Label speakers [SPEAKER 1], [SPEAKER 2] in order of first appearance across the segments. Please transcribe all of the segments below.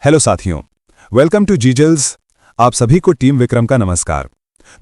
[SPEAKER 1] Hello साथियों, welcome to जीजल्स। आप सभी को टीम विक्रम का नमस्कार।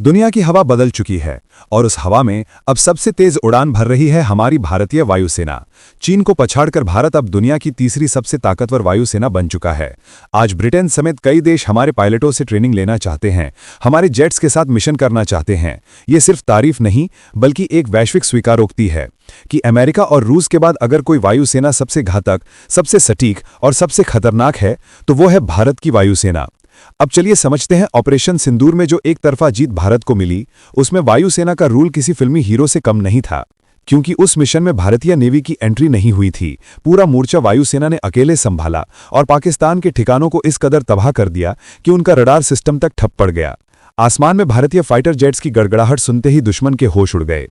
[SPEAKER 1] दुनिया की हवा बदल चुकी है और उस हवा में अब सबसे तेज उड़ान भर रही है हमारी भारतीय वायुसेना। चीन को पछाड़कर भारत अब दुनिया की तीसरी सबसे ताकतवर वायुसेना बन चुका है। आज ब्रिटेन समेत कई देश हमारे पायलटों से ट्रेनिंग लेना चाहते हैं, हमारे जेट्स के साथ मिशन करना चाहते हैं। ये सिर्फ तारीफ नहीं बल्कि एक वैश्विक स्वीकारोक्ति है कि अमेरिका और रूस के बाद अगर कोई वायुसेना सबसे घातक, सबसे सटीक और सबसे खतरनाक है तो वो है भारत की वायुसेना। अब चलिए समझते हैं ऑपरेशन सिंदूर में जो एक तरफा जीत भारत को मिली, उसमें वायुसेना का रोल किसी फिल्मी हीरो से कम नहीं था, क्योंकि उस मिशन में भारतीय नेवी की एंट्री नहीं हुई थी। पूरा मोर्चा वायुसेना ने अकेले संभाला और पाकिस्तान के ठिकानों को इस कदर तबाह कर दिया कि उनका रडार सिस्टम तक ठप पड़ गया। आसमान में भारतीय फाइटर जेट्स की गड़गड़ाहट सुनते ही दुश्मन के होश उड़ गए।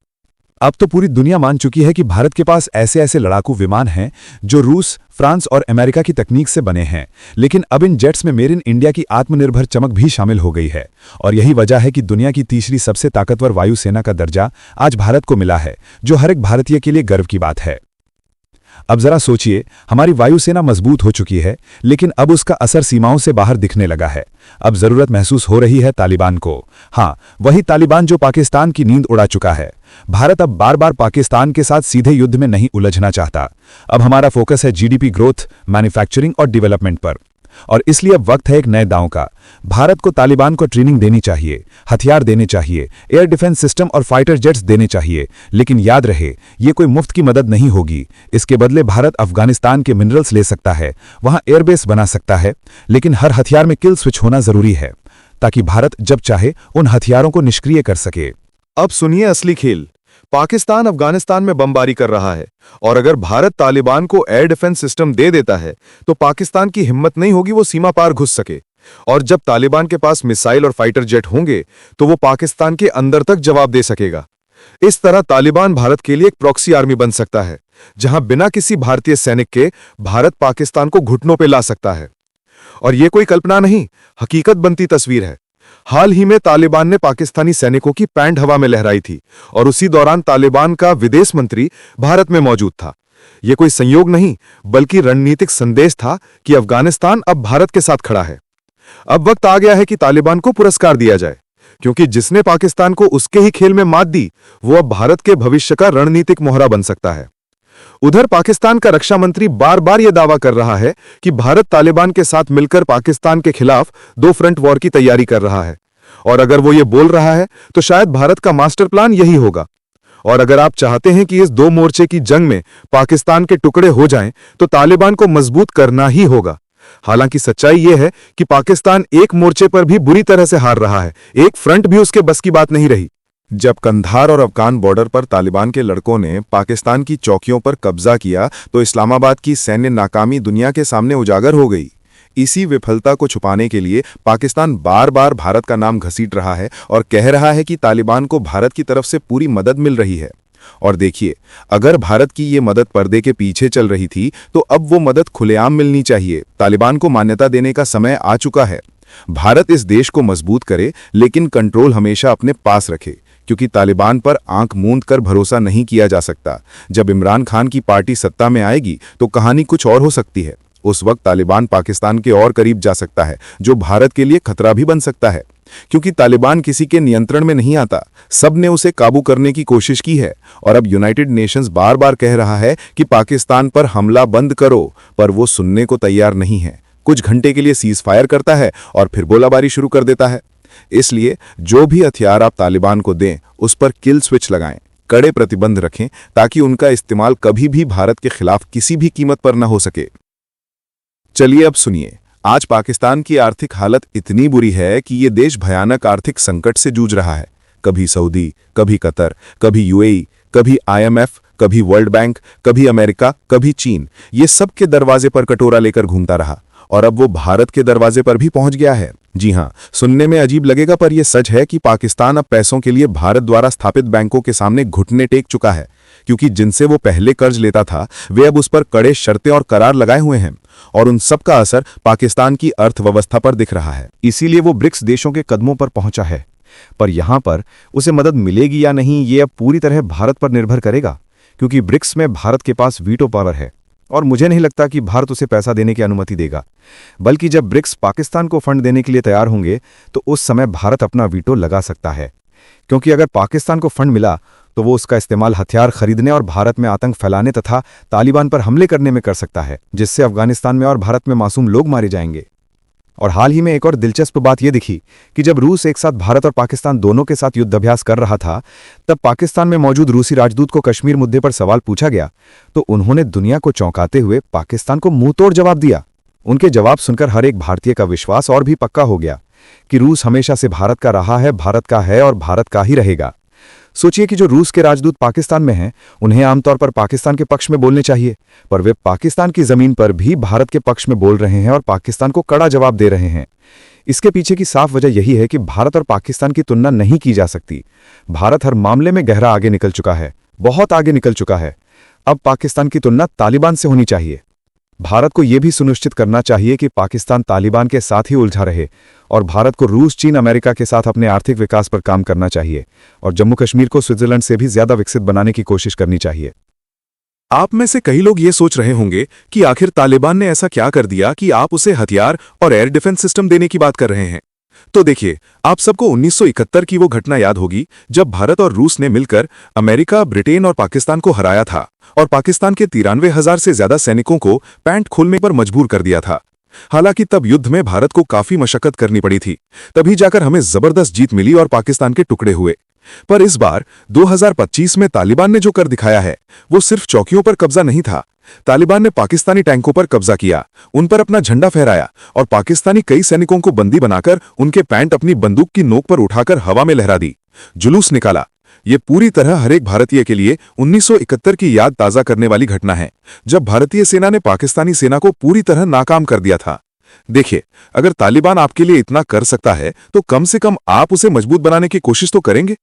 [SPEAKER 1] अब तो पूरी दुनिया मान चुकी है कि भारत के पास ऐसे ऐसे लड़ाकू विमान हैं जो रूस, फ्रांस और अमेरिका की तकनीक से बने हैं, लेकिन अब इन जेट्स में मेड इन इंडिया की आत्मनिर्भर चमक भी शामिल हो गई है। और यही वजह है कि दुनिया की तीसरी सबसे ताकतवर वायुसेना का दर्जा आज भारत को मिला है, जो हर एक भारतीय के लिए गर्व की बात है। अब जरा सोचिए, हमारी वायुसेना मजबूत हो चुकी है, लेकिन अब उसका असर सीमाओं से बाहर दिखने लगा है। अब जरूरत महसूस हो रही है तालिबान को। हाँ, वही तालिबान जो पाकिस्तान की नींद उड़ा चुका है। भारत अब बार बार पाकिस्तान के साथ सीधे युद्ध में नहीं उलझना चाहता। अब हमारा फोकस है जीडीपी ग्रोथ, मैन्युफैक्चरिंग और डेवलपमेंट पर। और इसलिए अब वक्त है एक नए दांव का। भारत को तालिबान को ट्रेनिंग देनी चाहिए, हथियार देने चाहिए, एयर डिफेंस सिस्टम और फाइटर जेट्स देने चाहिए। लेकिन याद रहे, ये कोई मुफ्त की मदद नहीं होगी। इसके बदले भारत अफगानिस्तान के मिनरल्स ले सकता है, वहां एयरबेस बना सकता है, लेकिन हर हथियार में किल स्विच होना जरूरी है, ताकि भारत जब चाहे उन हथियारों को निष्क्रिय कर सके।
[SPEAKER 2] अब सुनिए असली खेल। पाकिस्तान अफगानिस्तान में बमबारी कर रहा है, और अगर भारत तालिबान को एयर डिफेंस सिस्टम दे देता है तो पाकिस्तान की हिम्मत नहीं होगी वो सीमा पार घुस सके। और जब तालिबान के पास मिसाइल और फाइटर जेट होंगे तो वो पाकिस्तान के अंदर तक जवाब दे सकेगा। इस तरह तालिबान भारत के लिए एक प्रॉक्सी आर्मी बन सकता है, जहां बिना किसी भारतीय सैनिक के भारत पाकिस्तान को घुटनों पर ला सकता है। और यह कोई कल्पना नहीं, हकीकत बनती तस्वीर है। हाल ही में तालिबान ने पाकिस्तानी सैनिकों की पैंट हवा में लहराई थी, और उसी दौरान तालिबान का विदेश मंत्री भारत में मौजूद था। यह कोई संयोग नहीं बल्कि रणनीतिक संदेश था कि अफगानिस्तान अब भारत के साथ खड़ा है। अब वक्त आ गया है कि तालिबान को पुरस्कार दिया जाए, क्योंकि जिसने पाकिस्तान को उसके ही खेल में मात दी वो अब भारत के भविष्य का रणनीतिक मोहरा बन सकता है। उधर पाकिस्तान का रक्षा मंत्री बार बार यह दावा कर रहा है कि भारत तालिबान के साथ मिलकर पाकिस्तान के खिलाफ दो फ्रंट वॉर की तैयारी कर रहा है। और अगर वो ये बोल रहा है तो शायद भारत का मास्टर प्लान यही होगा। और अगर आप चाहते हैं कि इस दो मोर्चे की जंग में पाकिस्तान के टुकड़े हो जाएं, तो तालिबान को मजबूत करना ही होगा। हालांकि सच्चाई यह है कि पाकिस्तान एक मोर्चे पर भी बुरी तरह से हार रहा है, एक फ्रंट भी उसके बस की बात नहीं रही।
[SPEAKER 3] जब कंधार और अफगान बॉर्डर पर तालिबान के लड़कों ने पाकिस्तान की चौकियों पर कब्जा किया तो इस्लामाबाद की सैन्य नाकामी दुनिया के सामने उजागर हो गई। इसी विफलता को छुपाने के लिए पाकिस्तान बार बार भारत का नाम घसीट रहा है और कह रहा है कि तालिबान को भारत की तरफ से पूरी मदद मिल रही है। और देखिए, अगर भारत की ये मदद पर्दे के पीछे चल रही थी तो अब वो मदद खुलेआम मिलनी चाहिए। तालिबान को मान्यता देने का समय आ चुका है। भारत इस देश को मजबूत करे, लेकिन कंट्रोल हमेशा अपने पास रखे, क्योंकि तालिबान पर आंख मूंद कर भरोसा नहीं किया जा सकता। जब इमरान खान की पार्टी सत्ता में आएगी तो कहानी कुछ और हो सकती है। उस वक्त तालिबान पाकिस्तान के और करीब जा सकता है, जो भारत के लिए खतरा भी बन सकता है, क्योंकि तालिबान किसी के नियंत्रण में नहीं आता। सबने उसे काबू करने की कोशिश की है, और अब यूनाइटेड नेशंस बार बार कह रहा है कि पाकिस्तान पर हमला बंद करो, पर वो सुनने को तैयार नहीं है। कुछ घंटे के लिए सीज फायर करता है और फिर गोलाबारी शुरू कर देता है। इसलिए जो भी हथियार आप तालिबान को दें, उस पर किल स्विच लगाएं, कड़े प्रतिबंध रखें, ताकि उनका इस्तेमाल कभी भी भारत के खिलाफ किसी भी कीमत पर न हो सके। चलिए अब सुनिए, आज पाकिस्तान की आर्थिक हालत इतनी बुरी है कि ये देश भयानक आर्थिक संकट से जूझ रहा है। कभी सऊदी, कभी कतर, कभी यूएई, कभी आईएमएफ, कभी वर्ल्ड बैंक, कभी अमेरिका, कभी चीन, ये सब के दरवाजे पर कटोरा लेकर घूमता रहा, और अब वो भारत के दरवाजे पर भी पहुंच गया है। जी हां, सुनने में अजीब लगेगा पर यह सच है कि पाकिस्तान अब पैसों के लिए भारत द्वारा स्थापित बैंकों के सामने घुटने टेक चुका है, क्योंकि जिनसे वो पहले कर्ज लेता था वे अब उस पर कड़े शर्तें और करार लगाए हुए हैं, और उन सब का असर पाकिस्तान की अर्थव्यवस्था पर दिख रहा है।
[SPEAKER 4] इसीलिए वो ब्रिक्स देशों के कदमों पर पहुंचा है। पर यहां पर उसे मदद मिलेगी या नहीं, ये अब पूरी तरह भारत पर निर्भर करेगा, क्योंकि ब्रिक्स में भारत के पास वीटो पावर है। और मुझे नहीं लगता कि भारत उसे पैसा देने की अनुमति देगा। बल्कि जब ब्रिक्स पाकिस्तान को फंड देने के लिए तैयार होंगे तो उस समय भारत अपना वीटो लगा सकता है, क्योंकि अगर पाकिस्तान को फंड मिला तो वो उसका इस्तेमाल हथियार खरीदने और भारत में आतंक फैलाने तथा तालिबान पर हमले करने में कर सकता है, जिससे अफगानिस्तान में और भारत में मासूम लोग मारे जाएंगे। और हाल ही में एक और दिलचस्प बात यह दिखी कि जब रूस एक साथ भारत और पाकिस्तान दोनों के साथ युद्धाभ्यास कर रहा था, तब पाकिस्तान में मौजूद रूसी राजदूत को कश्मीर मुद्दे पर सवाल पूछा गया तो उन्होंने दुनिया को चौंकाते हुए पाकिस्तान को मुंहतोड़ जवाब दिया। उनके जवाब सुनकर हर एक भारतीय का विश्वास और भी पक्का हो गया कि रूस हमेशा से भारत का रहा है, भारत का है और भारत का ही रहेगा। सोचिए कि जो रूस के राजदूत पाकिस्तान में हैं, उन्हें आमतौर पर पाकिस्तान के पक्ष में बोलने चाहिए, पर वे पाकिस्तान की जमीन पर भी भारत के पक्ष में बोल रहे हैं और पाकिस्तान को कड़ा जवाब दे रहे हैं। इसके पीछे की साफ वजह यही है कि भारत और पाकिस्तान की तुलना नहीं की जा सकती। भारत हर मामले में गहरा आगे निकल चुका है, बहुत आगे निकल चुका है। अब पाकिस्तान की तुलना तालिबान से होनी चाहिए। भारत को यह भी सुनिश्चित करना चाहिए कि पाकिस्तान तालिबान के साथ ही उलझा रहे और भारत को रूस, चीन, अमेरिका के साथ अपने आर्थिक विकास पर काम करना चाहिए और जम्मू कश्मीर को स्विट्जरलैंड से भी ज्यादा विकसित बनाने की कोशिश करनी चाहिए।
[SPEAKER 2] आप में से कई लोग ये सोच रहे होंगे कि आखिर तालिबान ने ऐसा क्या कर दिया कि आप उसे हथियार और एयर डिफेंस सिस्टम देने की बात कर रहे हैं। तो देखिए, आप सबको 1971 की वो घटना याद होगी जब भारत और रूस ने मिलकर अमेरिका, ब्रिटेन और पाकिस्तान को हराया था और पाकिस्तान के 93,000 से ज्यादा सैनिकों को पैंट खोलने पर मजबूर कर दिया था। हालांकि तब युद्ध में भारत को काफी मशक्कत करनी पड़ी थी, तभी जाकर हमें जबरदस्त जीत मिली और पाकिस्तान के टुकड़े हुए। पर इस बार 2025 में तालिबान ने जो कर दिखाया है वो सिर्फ चौकियों पर कब्जा नहीं था। तालिबान ने पाकिस्तानी टैंकों पर कब्जा किया, उन पर अपना झंडा फहराया और पाकिस्तानी कई सैनिकों को बंदी बनाकर उनके पैंट अपनी बंदूक की नोक पर उठाकर हवा में लहरा दी, जुलूस निकाला। ये पूरी तरह हर एक भारतीय के लिए 1971 की याद ताजा करने वाली घटना है, जब भारतीय सेना ने पाकिस्तानी सेना को पूरी तरह नाकाम कर दिया था। देखिए, अगर तालिबान आपके लिए इतना कर सकता है तो कम से कम आप उसे मजबूत बनाने की कोशिश तो करेंगे।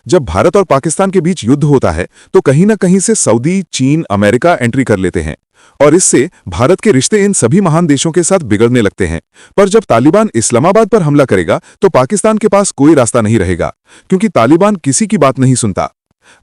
[SPEAKER 2] जब भारत और पाकिस्तान के बीच युद्ध होता है तो कहीं ना कहीं से सऊदी, चीन, अमेरिका एंट्री कर लेते हैं और इससे भारत के रिश्ते इन सभी महान देशों के साथ बिगड़ने लगते हैं। पर जब तालिबान इस्लामाबाद पर हमला करेगा तो पाकिस्तान के पास कोई रास्ता नहीं रहेगा, क्योंकि तालिबान किसी की बात नहीं सुनता।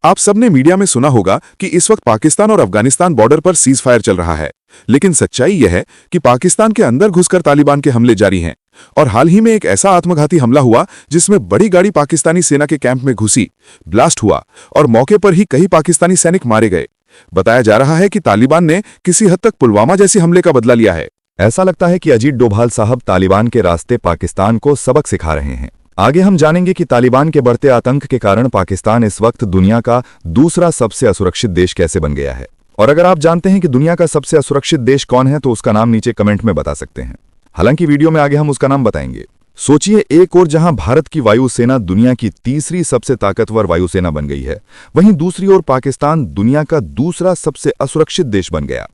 [SPEAKER 2] आप सबने मीडिया में सुना होगा कि इस वक्त पाकिस्तान और अफगानिस्तान बॉर्डर पर सीज फायर चल रहा है, लेकिन सच्चाई यह है कि पाकिस्तान के अंदर घुसकर तालिबान के हमले जारी हैं। और हाल ही में एक ऐसा आत्मघाती हमला हुआ जिसमें बड़ी गाड़ी पाकिस्तानी सेना के कैंप में घुसी, ब्लास्ट हुआ और मौके पर ही कई पाकिस्तानी सैनिक मारे गए। बताया जा रहा है कि तालिबान ने किसी हद तक पुलवामा जैसे हमले का बदला लिया है।
[SPEAKER 3] ऐसा लगता है कि अजीत डोभाल साहब तालिबान के रास्ते पाकिस्तान को सबक सिखा रहे हैं। आगे हम जानेंगे कि तालिबान के बढ़ते आतंक के कारण पाकिस्तान इस वक्त दुनिया का दूसरा सबसे असुरक्षित देश कैसे बन गया है। और अगर आप जानते हैं कि दुनिया का सबसे असुरक्षित देश कौन है तो उसका नाम नीचे कमेंट में बता सकते हैं। हालांकि वीडियो में आगे हम उसका नाम बताएंगे। सोचिए, एक ओर जहां भारत की वायुसेना दुनिया की तीसरी सबसे ताकतवर वायुसेना बन गई है, वहीं दूसरी ओर पाकिस्तान दुनिया का दूसरा सबसे असुरक्षित देश बन गया।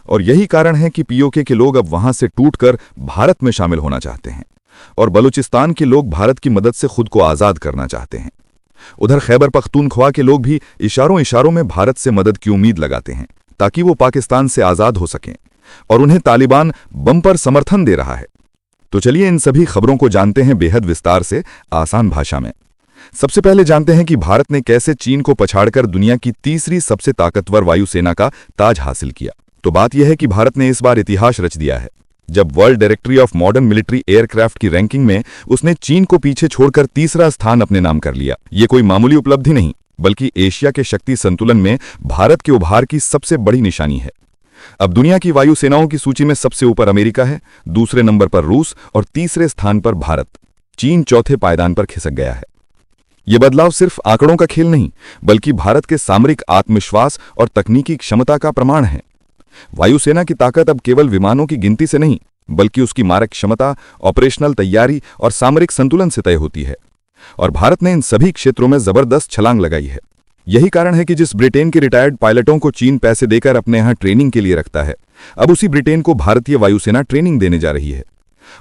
[SPEAKER 3] और यही कारण है कि पीओके के लोग अब वहां से टूटकर भारत में शामिल होना चाहते हैं और बलूचिस्तान के लोग भारत की मदद से खुद को आजाद करना चाहते हैं। उधर खैबर पख्तूनख्वा के लोग भी इशारों इशारों में भारत से मदद की उम्मीद लगाते हैं ताकि वो पाकिस्तान से आजाद हो सकें, और उन्हें तालिबान बम्पर समर्थन दे रहा है। तो चलिए इन सभी खबरों को जानते हैं बेहद विस्तार से, आसान भाषा में। सबसे पहले जानते हैं कि भारत ने कैसे चीन को पछाड़कर दुनिया की तीसरी सबसे ताकतवर वायुसेना का ताज हासिल किया। तो बात यह है कि भारत ने इस बार इतिहास रच दिया है, जब world directory of modern military aircraft की रैंकिंग में उसने चीन को पीछे छोड़कर तीसरा स्थान अपने नाम कर लिया। ये कोई मामूली उपलब्धि नहीं, बल्कि एशिया के शक्ति संतुलन में भारत के उभार की सबसे बड़ी निशानी है। अब दुनिया की वायुसेनाओं की सूची में सबसे ऊपर अमेरिका है, दूसरे नंबर पर रूस और तीसरे स्थान पर भारत। चीन चौथे पायदान पर खिसक गया है। यह बदलाव सिर्फ आंकड़ों का खेल नहीं, बल्कि भारत के सामरिक आत्मविश्वास और तकनीकी क्षमता का प्रमाण है। वायुसेना की ताकत अब केवल विमानों की गिनती से नहीं, बल्कि उसकी मारक क्षमता, ऑपरेशनल तैयारी और सामरिक संतुलन से तय होती है। और भारत ने इन सभी क्षेत्रों में जबरदस्त छलांग लगाई है। यही कारण है कि जिस ब्रिटेन के रिटायर्ड पायलटों को चीन पैसे देकर अपने यहां ट्रेनिंग के लिए रखता है, अब उसी ब्रिटेन को भारतीय वायुसेना ट्रेनिंग देने जा रही है।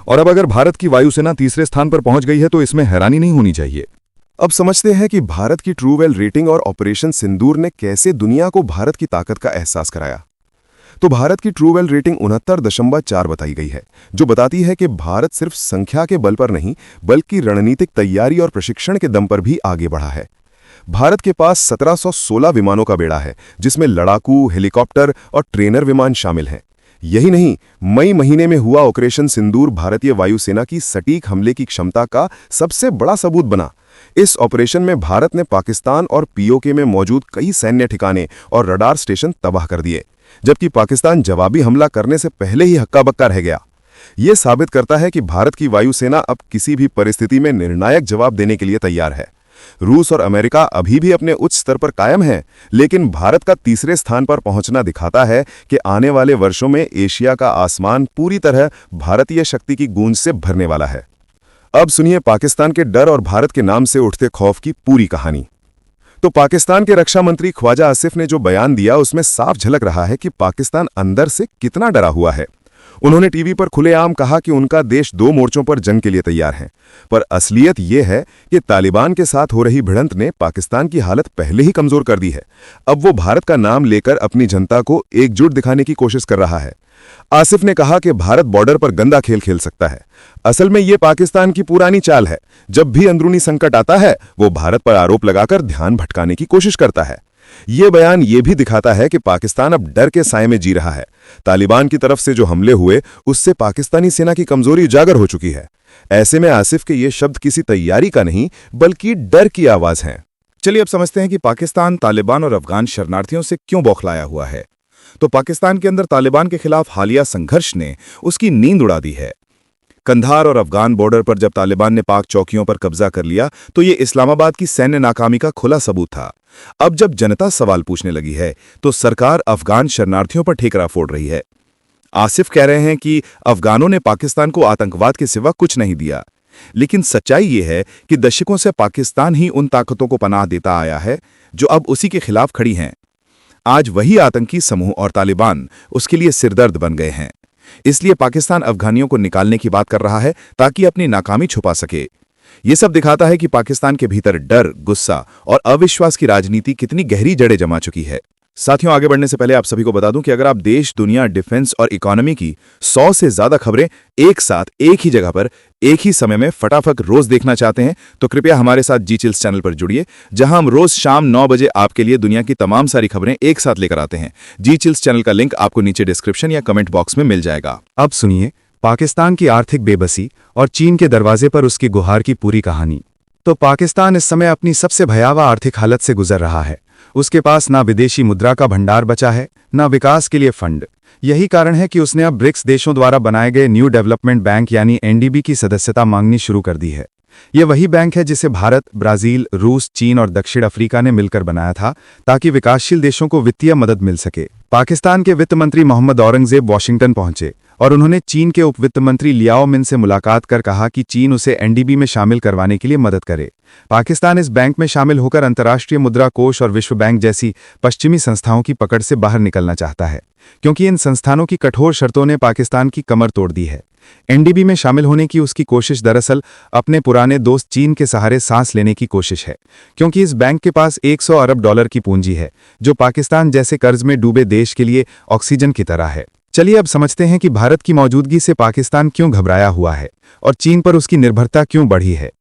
[SPEAKER 3] और अब अगर भारत की वायुसेना तीसरे स्थान पर पहुंच गई है तो इसमें हैरानी नहीं होनी चाहिए।
[SPEAKER 5] अब समझते हैं कि भारत की ट्रूवेल रेटिंग और ऑपरेशन सिंदूर ने कैसे दुनिया को भारत की ताकत का एहसास कराया। तो भारत की ट्रूवेल रेटिंग 69.4 बताई गई है, जो बताती है कि भारत सिर्फ संख्या के बल पर नहीं, बल्कि रणनीतिक तैयारी और प्रशिक्षण के दम पर भी आगे बढ़ा है। भारत के पास 1716 विमानों का बेड़ा है, जिसमें लड़ाकू, हेलीकॉप्टर और ट्रेनर विमान शामिल हैं। यही नहीं, मई महीने में हुआ ऑपरेशन सिंदूर भारतीय वायुसेना की सटीक हमले की क्षमता का सबसे बड़ा सबूत बना। इस ऑपरेशन में भारत ने पाकिस्तान और पीओके में मौजूद कई सैन्य ठिकाने और रडार स्टेशन तबाह कर दिए, जबकि पाकिस्तान जवाबी हमला करने से पहले ही हक्का बक्का रह गया। यह साबित करता है कि भारत की वायुसेना अब किसी भी परिस्थिति में निर्णायक जवाब देने के लिए तैयार है। रूस और अमेरिका अभी भी अपने उच्च स्तर पर कायम हैं, लेकिन भारत का तीसरे स्थान पर पहुंचना दिखाता है कि आने वाले वर्षों में एशिया का आसमान पूरी तरह भारतीय शक्ति की गूंज से भरने वाला है। अब सुनिए पाकिस्तान के डर और भारत के नाम से उठते खौफ की पूरी कहानी। तो पाकिस्तान के रक्षा मंत्री ख्वाजा आसिफ ने जो बयान दिया, उसमें साफ झलक रहा है कि पाकिस्तान अंदर से कितना डरा हुआ है। उन्होंने टीवी पर खुलेआम कहा कि उनका देश 2 मोर्चों पर जंग के लिए तैयार है, पर असलियत यह है कि तालिबान के साथ हो रही भिड़ंत ने पाकिस्तान की हालत पहले ही कमजोर कर दी है। अब वो भारत का नाम लेकर अपनी जनता को एकजुट दिखाने की कोशिश कर रहा है। आसिफ ने कहा कि भारत बॉर्डर पर गंदा खेल खेल सकता है। असल में यह पाकिस्तान की पुरानी चाल है। जब भी अंदरूनी संकट आता है, वो भारत पर आरोप लगाकर ध्यान भटकाने की कोशिश करता है। यह बयान यह भी दिखाता है कि पाकिस्तान अब डर के साए में जी रहा है। तालिबान की तरफ से जो हमले हुए, उससे पाकिस्तानी सेना की कमजोरी उजागर हो चुकी है। ऐसे में आसिफ के ये शब्द किसी तैयारी का नहीं, बल्कि डर की आवाज हैं।
[SPEAKER 3] चलिए अब समझते हैं कि पाकिस्तान तालिबान और अफगान शरणार्थियों से क्यों बौखलाया हुआ है। तो पाकिस्तान के अंदर तालिबान के खिलाफ हालिया संघर्ष ने उसकी नींद उड़ा दी है। कंधार और अफगान बॉर्डर पर जब तालिबान ने पाक चौकियों पर कब्जा कर लिया, तो ये इस्लामाबाद की सैन्य नाकामी का खुला सबूत था। अब जब जनता सवाल पूछने लगी है, तो सरकार अफगान शरणार्थियों पर ठेकरा फोड़ रही है। आसिफ कह रहे हैं कि अफगानों ने पाकिस्तान को आतंकवाद के सिवा कुछ नहीं दिया, लेकिन सच्चाई ये है कि दशकों से पाकिस्तान ही उन ताकतों को पनाह देता आया है जो अब उसी के खिलाफ खड़ी हैं। आज वही आतंकी समूह और तालिबान उसके लिए सिरदर्द बन गए हैं। इसलिए पाकिस्तान अफगानियों को निकालने की बात कर रहा है, ताकि अपनी नाकामी छुपा सके। ये सब दिखाता है कि पाकिस्तान के भीतर डर, गुस्सा और अविश्वास की राजनीति कितनी गहरी जड़ें जमा चुकी है। साथियों, आगे बढ़ने से पहले आप सभी को बता दूं कि अगर आप देश, दुनिया, डिफेंस और इकोनॉमी की 100 से ज्यादा खबरें एक साथ एक ही जगह पर एक ही समय में फटाफट रोज देखना चाहते हैं, तो कृपया हमारे साथ जी चिल्स चैनल पर जुड़िए, जहां हम रोज शाम 9 बजे आपके लिए दुनिया की तमाम सारी खबरें एक साथ लेकर आते हैं। जी चिल्स चैनल का लिंक आपको नीचे डिस्क्रिप्शन या कमेंट बॉक्स में मिल जाएगा।
[SPEAKER 1] अब सुनिए पाकिस्तान की आर्थिक बेबसी और चीन के दरवाजे पर उसकी गुहार की पूरी कहानी। तो पाकिस्तान इस समय अपनी सबसे भयावह आर्थिक हालत से गुजर रहा है। उसके पास ना विदेशी मुद्रा का भंडार बचा है, ना विकास के लिए फंड। यही कारण है कि उसने अब ब्रिक्स देशों द्वारा बनाए गए न्यू डेवलपमेंट बैंक यानी एनडीबी की सदस्यता मांगनी शुरू कर दी है। यह वही बैंक है जिसे भारत, ब्राजील, रूस, चीन और दक्षिण अफ्रीका ने मिलकर बनाया था, ताकि विकासशील देशों को वित्तीय मदद मिल सके। पाकिस्तान के वित्त मंत्री मोहम्मद औरंगजेब वॉशिंगटन पहुंचे और उन्होंने चीन के उप वित्त मंत्री लियाओ मिन से मुलाकात कर कहा कि चीन उसे एनडीबी में शामिल करवाने के लिए मदद करे। पाकिस्तान इस बैंक में शामिल होकर अंतर्राष्ट्रीय मुद्रा कोष और विश्व बैंक जैसी पश्चिमी संस्थाओं की पकड़ से बाहर निकलना चाहता है, क्योंकि इन संस्थानों की कठोर शर्तों ने पाकिस्तान की कमर तोड़ दी है। एनडीबी में शामिल होने की उसकी कोशिश दरअसल अपने पुराने दोस्त चीन के सहारे सांस लेने की कोशिश है, क्योंकि इस बैंक के पास 100 अरब डॉलर की पूंजी है, जो पाकिस्तान जैसे कर्ज में डूबे देश के लिए ऑक्सीजन की तरह है। चलिए अब समझते हैं कि भारत की मौजूदगी से पाकिस्तान क्यों घबराया हुआ है और चीन पर उसकी निर्भरता क्यों बढ़ी है।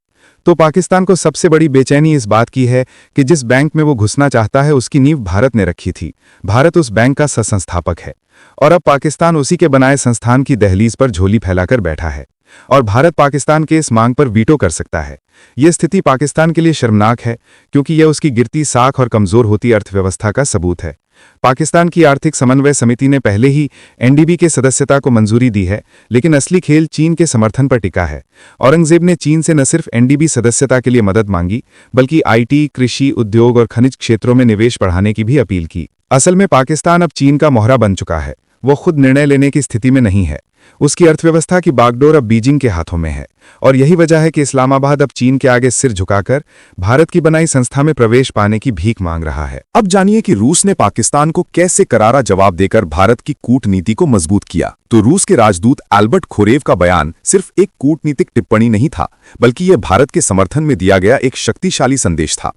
[SPEAKER 1] तो पाकिस्तान को सबसे बड़ी बेचैनी इस बात की है कि जिस बैंक में वो घुसना चाहता है, उसकी नींव भारत ने रखी थी। भारत उस बैंक का सह-संस्थापक है और अब पाकिस्तान उसी के बनाए संस्थान की दहलीज पर झोली फैलाकर बैठा है और भारत पाकिस्तान के इस मांग पर वीटो कर सकता है। यह स्थिति पाकिस्तान के लिए शर्मनाक है, क्योंकि यह उसकी गिरती साख और कमजोर होती अर्थव्यवस्था का सबूत है। पाकिस्तान की आर्थिक समन्वय समिति ने पहले ही एनडीबी के सदस्यता को मंजूरी दी है, लेकिन असली खेल चीन के समर्थन पर टिका है। औरंगजेब ने चीन से न सिर्फ एनडीबी सदस्यता के लिए मदद मांगी, बल्कि आईटी, कृषि, उद्योग और खनिज क्षेत्रों में निवेश बढ़ाने की भी अपील की। असल में पाकिस्तान अब चीन का मोहरा बन चुका है। वो खुद निर्णय लेने की स्थिति में नहीं है। उसकी अर्थव्यवस्था की बागडोर अब बीजिंग के हाथों में है और यही वजह है कि इस्लामाबाद अब चीन के आगे सिर झुकाकर भारत की बनाई संस्था में प्रवेश पाने की भीख मांग रहा है।
[SPEAKER 3] अब जानिए कि रूस ने पाकिस्तान को कैसे करारा जवाब देकर भारत की कूटनीति को मजबूत किया। तो रूस के राजदूत एल्बर्ट खोरेव का बयान सिर्फ एक कूटनीतिक टिप्पणी नहीं था, बल्कि यह भारत के समर्थन में दिया गया एक शक्तिशाली संदेश था।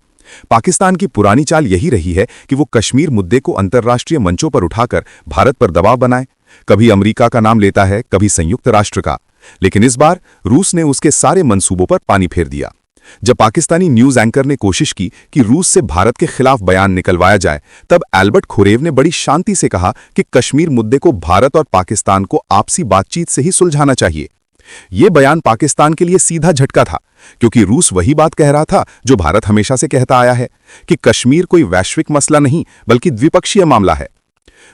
[SPEAKER 3] पाकिस्तान की पुरानी चाल यही रही है कि वो कश्मीर मुद्दे को अंतर्राष्ट्रीय मंचों पर उठाकर भारत पर दबाव बनाए। कभी अमेरिका का नाम लेता है, कभी संयुक्त राष्ट्र का, लेकिन इस बार रूस ने उसके सारे मंसूबों पर पानी फेर दिया। जब पाकिस्तानी न्यूज एंकर ने कोशिश की कि रूस से भारत के खिलाफ बयान निकलवाया जाए, तब एल्बर्ट खुरेव ने बड़ी शांति से कहा कि कश्मीर मुद्दे को भारत और पाकिस्तान को आपसी बातचीत से ही सुलझाना चाहिए। यह बयान पाकिस्तान के लिए सीधा झटका था, क्योंकि रूस वही बात कह रहा था जो भारत हमेशा से कहता आया है कि कश्मीर कोई वैश्विक मसला नहीं बल्कि द्विपक्षीय मामला है।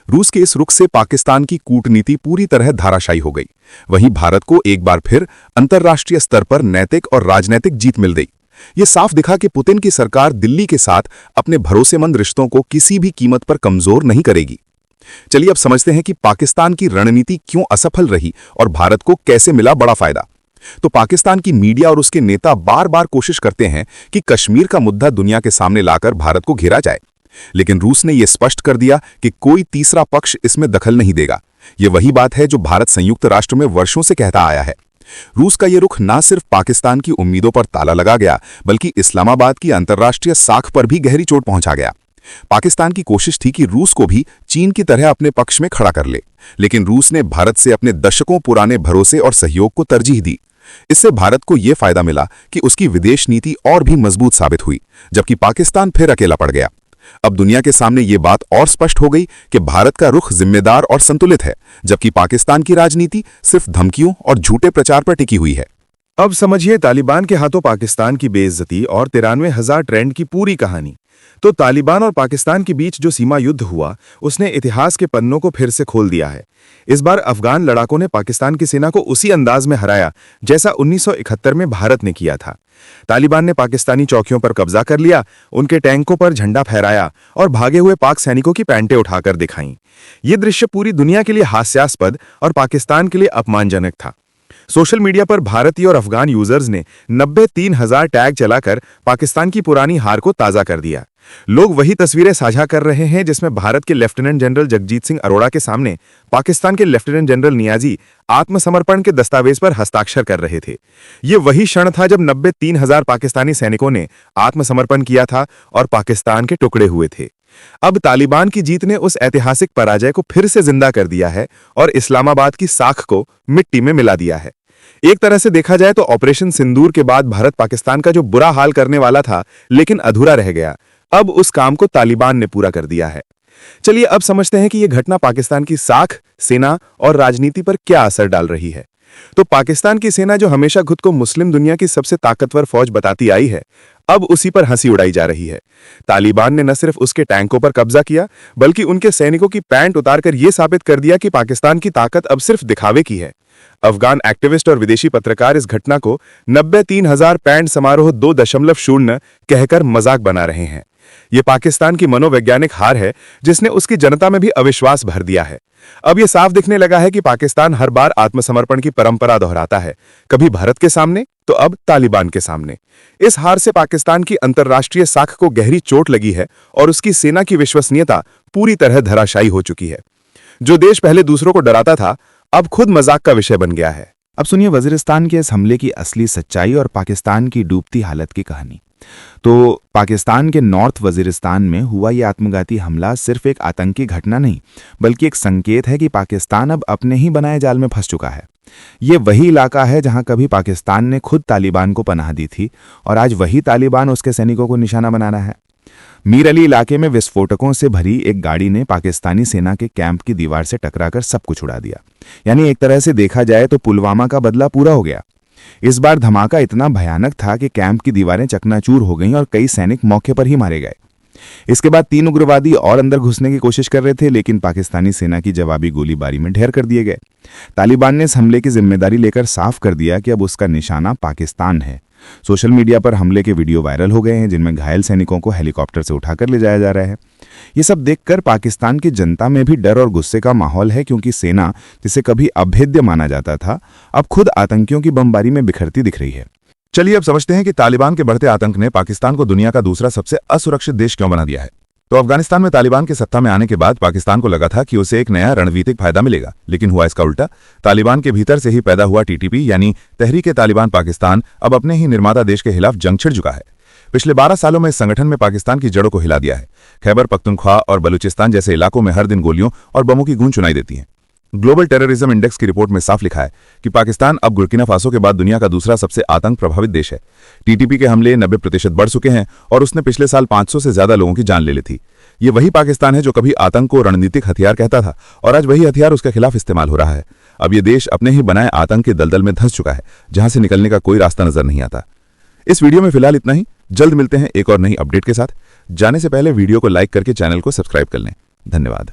[SPEAKER 3] रूस के इस रुख से पाकिस्तान की कूटनीति पूरी तरह धाराशायी हो गई। वहीं भारत को एक बार फिर अंतर्राष्ट्रीय स्तर पर नैतिक और राजनीतिक जीत मिल गई। ये साफ दिखा कि पुतिन की सरकार दिल्ली के साथ अपने भरोसेमंद रिश्तों को किसी भी कीमत पर कमजोर नहीं करेगी। चलिए अब समझते हैं कि पाकिस्तान की रणनीति क्यों असफल रही और भारत को कैसे मिला बड़ा फायदा। तो पाकिस्तान की मीडिया और उसके नेता बार बार कोशिश करते हैं कि कश्मीर का मुद्दा दुनिया के सामने लाकर भारत को घेरा जाए, लेकिन रूस ने यह स्पष्ट कर दिया कि कोई तीसरा पक्ष इसमें दखल नहीं देगा। यह वही बात है जो भारत संयुक्त राष्ट्र में वर्षों से कहता आया है। रूस का यह रुख न सिर्फ पाकिस्तान की उम्मीदों पर ताला लगा गया, बल्कि इस्लामाबाद की अंतर्राष्ट्रीय साख पर भी गहरी चोट पहुंचा गया। पाकिस्तान की कोशिश थी कि रूस को भी चीन की तरह अपने पक्ष में खड़ा कर ले, लेकिन रूस ने भारत से अपने दशकों पुराने भरोसे और सहयोग को तरजीह दी। इससे भारत को यह फायदा मिला कि उसकी विदेश नीति और भी मजबूत साबित हुई, जबकि पाकिस्तान फिर अकेला पड़ गया। अब दुनिया के सामने ये बात और स्पष्ट हो गई कि भारत का रुख जिम्मेदार और संतुलित है, जबकि पाकिस्तान की राजनीति सिर्फ धमकियों और झूठे प्रचार पर टिकी हुई है।
[SPEAKER 2] अब समझिए तालिबान के हाथों पाकिस्तान की बेइज्जती और 93,000 ट्रेंड की पूरी कहानी। तो तालिबान और पाकिस्तान के बीच जो सीमा युद्ध हुआ, उसने इतिहास के पन्नों को फिर से खोल दिया है। इस बार अफगान लड़ाकों ने पाकिस्तान की सेना को उसी अंदाज में हराया जैसा 1971 में भारत ने किया था। तालिबान ने पाकिस्तानी चौकियों पर कब्जा कर लिया, उनके टैंकों पर झंडा फहराया और भागे हुए पाक सैनिकों की पैंटें उठाकर दिखाईं। ये दृश्य पूरी दुनिया के लिए हास्यास्पद और पाकिस्तान के लिए अपमानजनक था। सोशल मीडिया पर भारतीय और अफगान यूजर्स ने 93,000 टैग चलाकर पाकिस्तान की पुरानी हार को ताज़ा कर दिया। लोग वही तस्वीरें साझा कर रहे हैं जिसमें भारत के लेफ्टिनेंट जनरल जगजीत सिंह अरोड़ा के सामने पाकिस्तान के लेफ्टिनेंट जनरल नियाजी आत्मसमर्पण के दस्तावेज पर हस्ताक्षर कर रहे थे। ये वही क्षण था जब 93,000 पाकिस्तानी सैनिकों ने आत्मसमर्पण किया था और पाकिस्तान के टुकड़े हुए थे। अब तालिबान की जीत ने उस ऐतिहासिक पराजय को फिर से जिंदा कर दिया है और इस्लामाबाद की साख को मिट्टी में मिला दिया है। एक तरह से देखा जाए तो ऑपरेशन सिंदूर के बाद भारत पाकिस्तान का जो बुरा हाल करने वाला था लेकिन अधूरा रह गया, अब उस काम को तालिबान ने पूरा कर दिया है। चलिए अब समझते हैं कि यह घटना पाकिस्तान की साख, सेना और राजनीति पर क्या असर डाल रही है। तो पाकिस्तान की सेना जो हमेशा खुद को मुस्लिम दुनिया की सबसे ताकतवर फौज बताती आई है, अब उसी पर हंसी उड़ाई जा रही है। तालिबान ने न सिर्फ उसके टैंकों पर कब्जा किया, बल्कि उनके सैनिकों की पैंट उतारकर यह साबित कर दिया कि पाकिस्तान की ताकत अब सिर्फ दिखावे की है। अफगान एक्टिविस्ट और विदेशी पत्रकार इस घटना को 93,000 पैंट समारोह 2.0 कहकर मजाक बना रहे हैं। यह पाकिस्तान की मनोवैज्ञानिक हार है जिसने उसकी जनता में भी अविश्वास भर दिया है। अब यह साफ दिखने लगा है कि पाकिस्तान हर बार आत्मसमर्पण की परंपरा दोहराता है, कभी भारत के सामने तो अब तालिबान के सामने। इस हार से पाकिस्तान की अंतर्राष्ट्रीय साख को गहरी चोट लगी है और उसकी सेना की विश्वसनीयता पूरी तरह धराशायी हो चुकी है। जो देश पहले दूसरों को डराता था, अब खुद मजाक का विषय बन गया है।
[SPEAKER 4] अब सुनिए वजीरिस्तान के इस हमले की असली सच्चाई और पाकिस्तान की डूबती हालत की कहानी। तो पाकिस्तान के नॉर्थ वजीरिस्तान में हुआ यह आत्मघाती हमला सिर्फ एक आतंकी घटना नहीं, बल्कि एक संकेत है कि पाकिस्तान अब अपने ही बनाए जाल में फंस चुका है। ये वही इलाका है जहां कभी पाकिस्तान ने खुद तालिबान को पनाह दी थी और आज वही तालिबान उसके सैनिकों को निशाना बनाना है। मीर अली इलाके में विस्फोटकों से भरी एक गाड़ी ने पाकिस्तानी सेना के कैंप की दीवार से टकराकर सब कुछ उड़ा दिया। यानी एक तरह से देखा जाए तो पुलवामा का बदला पूरा हो गया। इस बार धमाका इतना भयानक था कि कैंप की दीवारें चकनाचूर हो गईं और कई सैनिक मौके पर ही मारे गए। इसके बाद 3 उग्रवादी और अंदर घुसने की कोशिश कर रहे थे, लेकिन पाकिस्तानी सेना की जवाबी गोलीबारी में ढेर कर दिए गए। तालिबान ने इस हमले की जिम्मेदारी लेकर साफ कर दिया कि अब उसका निशाना पाकिस्तान है। सोशल मीडिया पर हमले के वीडियो वायरल हो गए हैं जिनमें घायल सैनिकों को हेलीकॉप्टर से उठाकर ले जाया जा रहा है। ये सब देखकर पाकिस्तान की जनता में भी डर और गुस्से का माहौल है, क्योंकि सेना जिसे कभी अभेद्य माना जाता था, अब खुद आतंकियों की बमबारी में बिखरती दिख रही है।
[SPEAKER 1] चलिए अब समझते हैं कि तालिबान के बढ़ते आतंक ने पाकिस्तान को दुनिया का दूसरा सबसे असुरक्षित देश क्यों बना दिया है। तो अफगानिस्तान में तालिबान के सत्ता में आने के बाद पाकिस्तान को लगा था कि उसे एक नया रणनीतिक फायदा मिलेगा, लेकिन हुआ इसका उल्टा। तालिबान के भीतर से ही पैदा हुआ टीटीपी यानी तहरीक-ए-तालिबान पाकिस्तान अब अपने ही निर्माता देश के खिलाफ जंग छिड़ चुका है। पिछले 12 सालों में इस संगठन में पाकिस्तान की जड़ों को हिला दिया है। खैबर पख्तूनख्वा और बलूचिस्तान जैसे इलाकों में हर दिन गोलियों और बमों की गूंज सुनाई देती है। ग्लोबल टेररिज्म इंडेक्स की रिपोर्ट में साफ लिखा है कि पाकिस्तान अब बुर्किना फासो के बाद दुनिया का दूसरा सबसे आतंक प्रभावित देश है। टीटीपी के हमले 90% बढ़ चुके हैं और उसने पिछले साल 500 से ज्यादा लोगों की जान ले ली थी। ये वही पाकिस्तान है जो कभी आतंक को रणनीतिक हथियार कहता था और आज वही हथियार उसके खिलाफ इस्तेमाल हो रहा है। अब ये देश अपने ही बनाए आतंक के दलदल में धंस चुका है, जहां से निकलने का कोई रास्ता नजर नहीं आता। इस वीडियो में फिलहाल इतना ही। जल्द मिलते हैं एक और नई अपडेट के साथ। जाने से पहले वीडियो को लाइक करके चैनल को सब्सक्राइब कर लें। धन्यवाद।